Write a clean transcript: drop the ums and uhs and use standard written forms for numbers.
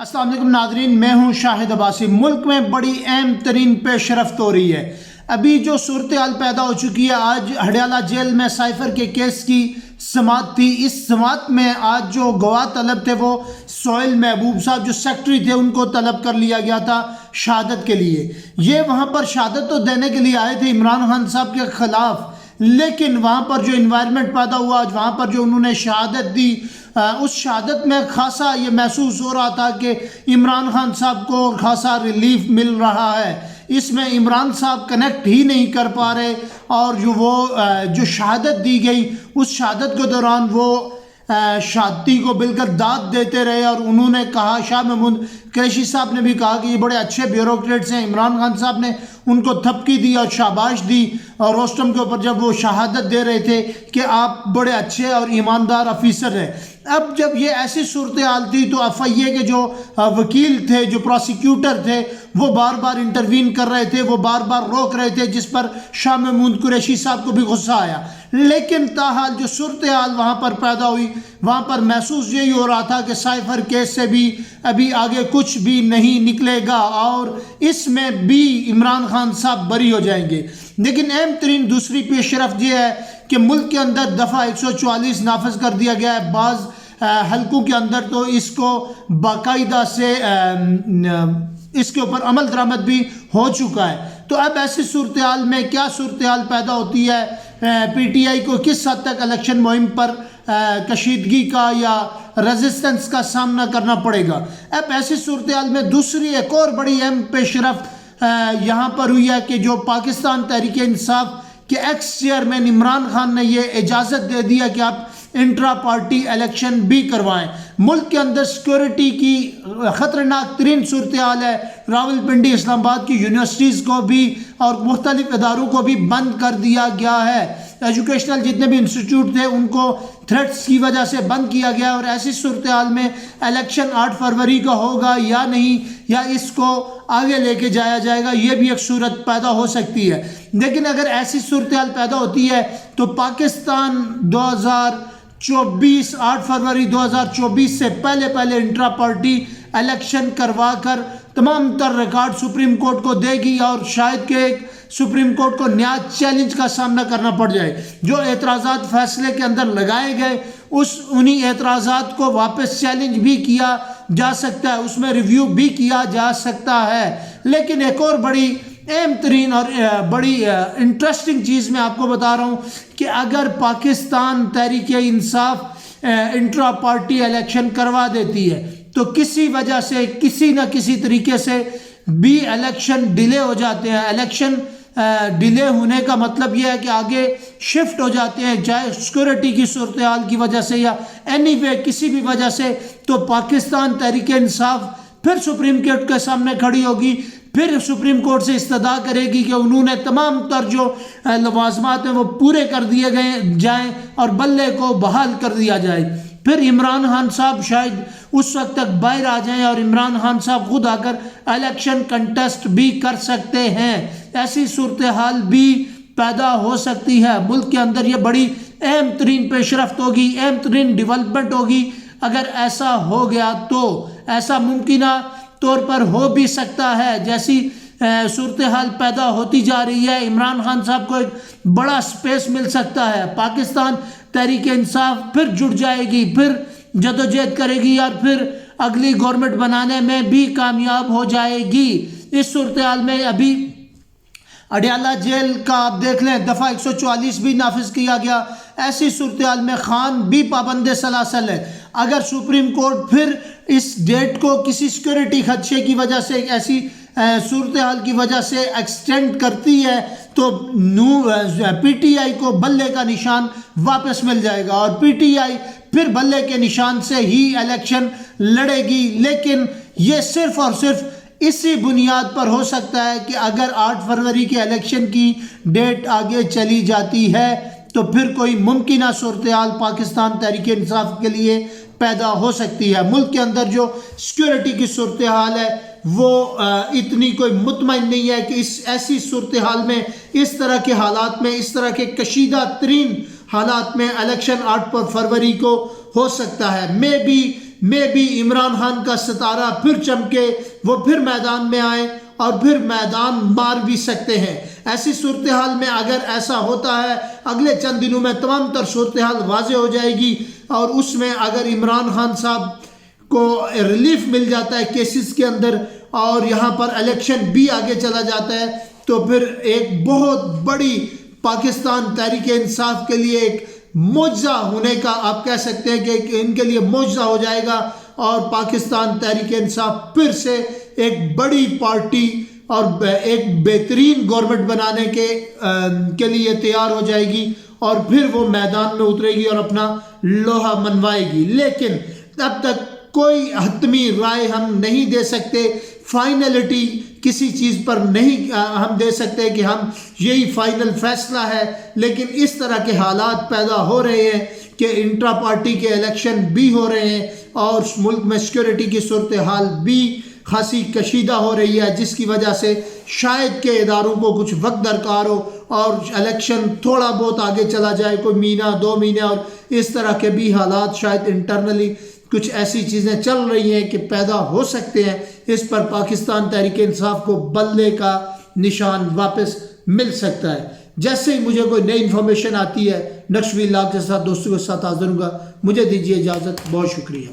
السلام علیکم ناظرین، میں ہوں شاہد عباسی۔ ملک میں بڑی اہم ترین پیش رفت ہو رہی ہے۔ ابھی جو صورتحال پیدا ہو چکی ہے، آج ہڈیالہ جیل میں سائفر کے کیس کی سماعت تھی۔ اس سماعت میں آج جو گواہ طلب تھے وہ سہیل محبوب صاحب جو سیکٹری تھے، ان کو طلب کر لیا گیا تھا شہادت کے لیے۔ یہ وہاں پر شہادت تو دینے کے لیے آئے تھے عمران خان صاحب کے خلاف، لیکن وہاں پر جو انوائرمنٹ پیدا ہوا، آج وہاں پر جو انہوں نے شہادت دی، اس شہادت میں خاصا یہ محسوس ہو رہا تھا کہ عمران خان صاحب کو خاصا ریلیف مل رہا ہے۔ اس میں عمران صاحب کنیکٹ ہی نہیں کر پا رہے، اور جو شہادت دی گئی اس شہادت کے دوران وہ شہادتی کو بالکل داد دیتے رہے، اور انہوں نے کہا، شاہ محمود قریشی صاحب نے بھی کہا کہ یہ بڑے اچھے بیوروکریٹس ہیں۔ عمران خان صاحب نے ان کو تھپکی دی اور شاباش دی، اور روسٹم کے اوپر جب وہ شہادت دے رہے تھے کہ آپ بڑے اچھے اور ایماندار افیسر ہیں۔ اب جب یہ ایسی صورتحال تھی تو ایف آئی اے کے جو وکیل تھے، جو پروسیکیوٹر تھے، وہ بار بار انٹروین کر رہے تھے، وہ بار بار روک رہے تھے، جس پر شاہ محمود قریشی صاحب کو بھی غصہ آیا۔ لیکن تاحال جو صورتحال وہاں پر پیدا ہوئی، وہاں پر محسوس یہی ہو رہا تھا کہ سائفر کیس سے بھی ابھی آگے کچھ بھی نہیں نکلے گا، اور اس میں بھی عمران خان صاحب بری ہو جائیں گے۔ لیکن اہم ترین دوسری پیش رفت یہ ہے کہ ملک کے اندر دفعہ 144 نافذ کر دیا گیا ہے۔ بعض حلقوں کے اندر تو اس کو باقاعدہ سے اس کے اوپر عمل درآمد بھی ہو چکا ہے۔ تو اب ایسی صورتحال میں کیا صورتحال پیدا ہوتی ہے؟ پی ٹی آئی کو کس حد تک الیکشن مہم پر کشیدگی کا یا ریزسٹنس کا سامنا کرنا پڑے گا؟ اب ایسی صورتحال میں دوسری ایک اور بڑی اہم پیش رفت یہاں پر ہوئی ہے کہ جو پاکستان تحریک انصاف کے ایکس چیئرمین عمران خان نے یہ اجازت دے دیا کہ آپ انٹرا پارٹی الیکشن بھی کروائیں۔ ملک کے اندر سیکورٹی کی خطرناک ترین صورتحال ہے۔ راولپنڈی، اسلام آباد کی یونیورسٹیز کو بھی اور مختلف اداروں کو بھی بند کر دیا گیا ہے۔ ایجوکیشنل جتنے بھی انسٹیٹیوٹ تھے ان کو تھریٹس کی وجہ سے بند کیا گیا، اور ایسی صورتحال میں الیکشن 8 فروری کا ہوگا یا نہیں، یا اس کو آگے لے کے جایا جائے گا، یہ بھی ایک صورت پیدا ہو سکتی ہے۔ لیکن اگر ایسی صورتحال پیدا ہوتی ہے تو پاکستان 8 فروری 2024 سے پہلے انٹرا پارٹی الیکشن کروا کر تمام تر ریکارڈ سپریم کورٹ کو دے گی، اور شاید کہ سپریم کورٹ کو نیا چیلنج کا سامنا کرنا پڑ جائے۔ جو اعتراضات فیصلے کے اندر لگائے گئے، انہی اعتراضات کو واپس چیلنج بھی کیا جا سکتا ہے، اس میں ریویو بھی کیا جا سکتا ہے۔ لیکن ایک اور بڑی اہم ترین اور بڑی انٹرسٹنگ چیز میں آپ کو بتا رہا ہوں کہ اگر Pakistan Tehreek Insaf intra party election کروا دیتی ہے تو کسی وجہ سے کسی نہ کسی طریقے سے بھی الیکشن ڈیلے ہو جاتے ہیں۔ الیکشن ڈیلے ہونے کا مطلب یہ ہے کہ آگے شفٹ ہو جاتے ہیں، چاہے سیکورٹی کی صورتحال کی وجہ سے یا اینی وے کسی بھی وجہ سے، تو پاکستان تحریک انصاف پھر سپریم کورٹ کے سامنے کھڑی ہوگی، پھر سپریم کورٹ سے استدعا کرے گی کہ انہوں نے تمام تر جو لوازمات ہیں وہ پورے کر دیے جائیں اور بلے کو بحال کر دیا جائے۔ پھر عمران خان صاحب شاید اس وقت تک باہر آ جائیں، اور عمران خان صاحب خود آ کر الیکشن کنٹیسٹ بھی کر سکتے ہیں۔ ایسی صورتحال بھی پیدا ہو سکتی ہے۔ ملک کے اندر یہ بڑی اہم ترین پیش رفت ہوگی، اہم ترین ڈیولپمنٹ ہوگی۔ اگر ایسا ہو گیا تو ایسا ممکنہ طور پر ہو بھی سکتا ہے، جیسی صورتحال پیدا ہوتی جا رہی ہے عمران خان صاحب کو ایک بڑا سپیس مل سکتا ہے۔ پاکستان تحریک انصاف پھر جڑ جائے گی، پھر جدوجہد کرے گی، اور پھر اگلی گورنمنٹ بنانے میں بھی کامیاب ہو جائے گی۔ اس صورتحال میں ابھی ہڈیالہ جیل کا آپ دیکھ لیں، دفعہ 144 بھی نافذ کیا گیا۔ ایسی صورتحال میں خان بھی پابند سلاسل ہے۔ اگر سپریم کورٹ پھر اس ڈیٹ کو کسی سیکورٹی خدشے کی وجہ سے، ایسی صورتحال کی وجہ سے ایکسٹینڈ کرتی ہے تو پی ٹی آئی کو بلے کا نشان واپس مل جائے گا، اور پی ٹی آئی پھر بلے کے نشان سے ہی الیکشن لڑے گی۔ لیکن یہ صرف اور صرف اسی بنیاد پر ہو سکتا ہے کہ اگر 8 فروری کے الیکشن کی ڈیٹ آگے چلی جاتی ہے تو پھر کوئی ممکنہ صورتحال پاکستان تحریک انصاف کے لیے پیدا ہو سکتی ہے۔ ملک کے اندر جو سیکورٹی کی صورتحال ہے وہ اتنی کوئی مطمئن نہیں ہے کہ ایسی صورتحال میں، اس طرح کے حالات میں، اس طرح کے کشیدہ ترین حالات میں الیکشن 8 فروری کو ہو سکتا ہے۔ میں بھی میں بھی عمران خان کا ستارہ پھر چمکے، وہ پھر میدان میں آئیں اور پھر میدان مار بھی سکتے ہیں۔ ایسی صورتحال میں اگر ایسا ہوتا ہے، اگلے چند دنوں میں تمام تر صورتحال واضح ہو جائے گی، اور اس میں اگر عمران خان صاحب کو ریلیف مل جاتا ہے کیسز کے اندر اور یہاں پر الیکشن بھی آگے چلا جاتا ہے، تو پھر ایک بہت بڑی پاکستان تحریک انصاف کے لیے ایک معجزہ ہونے کا آپ کہہ سکتے ہیں کہ ان کے لیے معجزہ ہو جائے گا، اور پاکستان تحریک انصاف پھر سے ایک بڑی پارٹی اور ایک بہترین گورنمنٹ بنانے کے لیے تیار ہو جائے گی، اور پھر وہ میدان میں اترے گی اور اپنا لوہا منوائے گی۔ لیکن اب تک کوئی حتمی رائے ہم نہیں دے سکتے، فائنلٹی کسی چیز پر نہیں ہم دے سکتے کہ ہم یہی فائنل فیصلہ ہے، لیکن اس طرح کے حالات پیدا ہو رہے ہیں کہ انٹرا پارٹی کے الیکشن بھی ہو رہے ہیں، اور ملک میں سیکورٹی کی صورتحال بھی خاصی کشیدہ ہو رہی ہے، جس کی وجہ سے شاید کہ اداروں کو کچھ وقت درکار ہو اور الیکشن تھوڑا بہت آگے چلا جائے، کوئی مہینہ 2 مہینے، اور اس طرح کے بھی حالات شاید انٹرنلی کچھ ایسی چیزیں چل رہی ہیں کہ پیدا ہو سکتے ہیں۔ اس پر پاکستان تحریک انصاف کو بدلے کا نشان واپس مل سکتا ہے۔ جیسے ہی مجھے کوئی نئی انفارمیشن آتی ہے نیکسٹ ویلاگ کے ساتھ دوستوں کے ساتھ حاضر ہوں گا۔ مجھے دیجیے اجازت، بہت شکریہ۔